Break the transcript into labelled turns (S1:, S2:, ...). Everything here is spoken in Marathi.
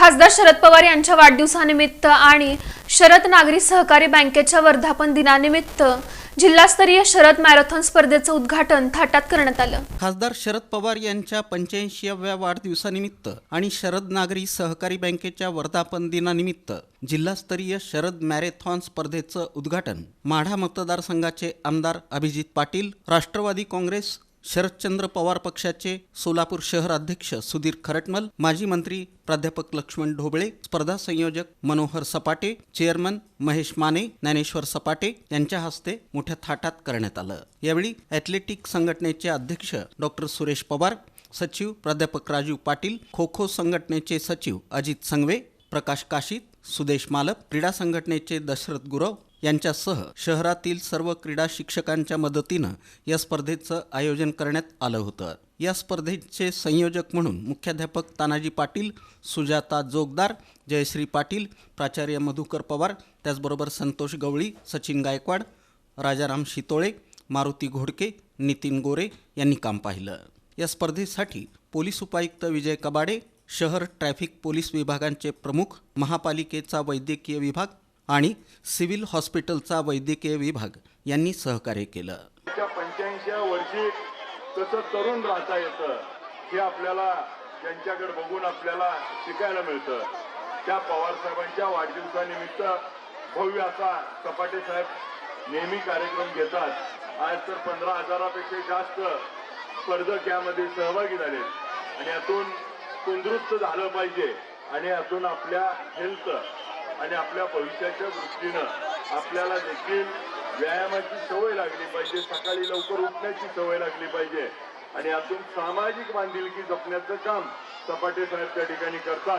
S1: खासदार शरद पवार यांच्या वाढदिवसानिमित्त आणि शरद नागरी सहकारी बँकेच्या वर्धापन दिनानिमित्त जिल्हास्तरीय शरद मॅरेथॉन स्पर्धेचं उद्घाटन थाटात करण्यात आलं।
S2: खासदार शरद पवार यांच्या 85व्या वाढदिवसानिमित्त आणि शरद नागरी सहकारी बँकेच्या वर्धापन दिनानिमित्त जिल्हास्तरीय शरद मॅरेथॉन स्पर्धेचं उद्घाटन माढा मतदारसंघाचे आमदार अभिजित पाटील, राष्ट्रवादी काँग्रेस शरदचंद्र पवार पक्षाचे सोलापूर शहर अध्यक्ष सुधीर खरटमल, माजी मंत्री प्राध्यापक लक्ष्मण ढोबळे, स्पर्धा संयोजक मनोहर सपाटे, चेअरमन महेश माने, ज्ञानेश्वर सपाटे यांच्या हस्ते मोठ्या थाटात करण्यात आलं। यावेळी ॲथलेटिक संघटनेचे अध्यक्ष डॉक्टर सुरेश पवार, सचिव प्राध्यापक राजीव पाटील, खो खो संघटनेचे सचिव अजित संगवे, प्रकाश काशीत, सुदेश मालप, क्रीडा संघटनेचे दशरथ गुरव यांच्यासह शहरातील सर्व क्रीडा शिक्षकांच्या मदतीनं या स्पर्धेचं आयोजन करण्यात आलं होतं। या स्पर्धेचे संयोजक म्हणून मुख्याध्यापक तानाजी पाटील, सुजाता जोगदार, जयश्री पाटील, प्राचार्य मधुकर पवार, त्याचबरोबर संतोष गवळी, सचिन गायकवाड, राजाराम शितोळे, मारुती घोडके, नितीन गोरे यांनी काम पाहिलं। या स्पर्धेसाठी पोलीस उपायुक्त विजय कबाडे, शहर ट्रॅफिक पोलीस विभागांचे प्रमुख, महापालिकेचा वैद्यकीय विभाग आणि सिव्हिल हॉस्पिटलचा वैद्यकीय विभाग यांनी सहकार्य केलं।
S3: 85व्या वर्षी कसं तरुण राहता येतं हे आपल्याला ज्यांच्याकडे बघून आपल्याला शिकायला मिळतं। त्या पवार साहेबांच्या वाढदिवसानिमित्त भव्य असा सपाटे साहेब नेहमी कार्यक्रम घेतात। आज तर 15,000पेक्षा जास्त स्पर्धक यामध्ये सहभागी झाले आणि यातून तंदुरुस्त झालं पाहिजे आणि यातून आपल्या हेल्थ आणि आपल्या भविष्याच्या दृष्टीनं आपल्याला देखील व्यायामाची सवय लागली पाहिजे, सकाळी लवकर उठण्याची सवय लागली पाहिजे आणि यातून सामाजिक बांधिलकी जपण्याचं काम सपाटे साहेब त्या ठिकाणी करतात।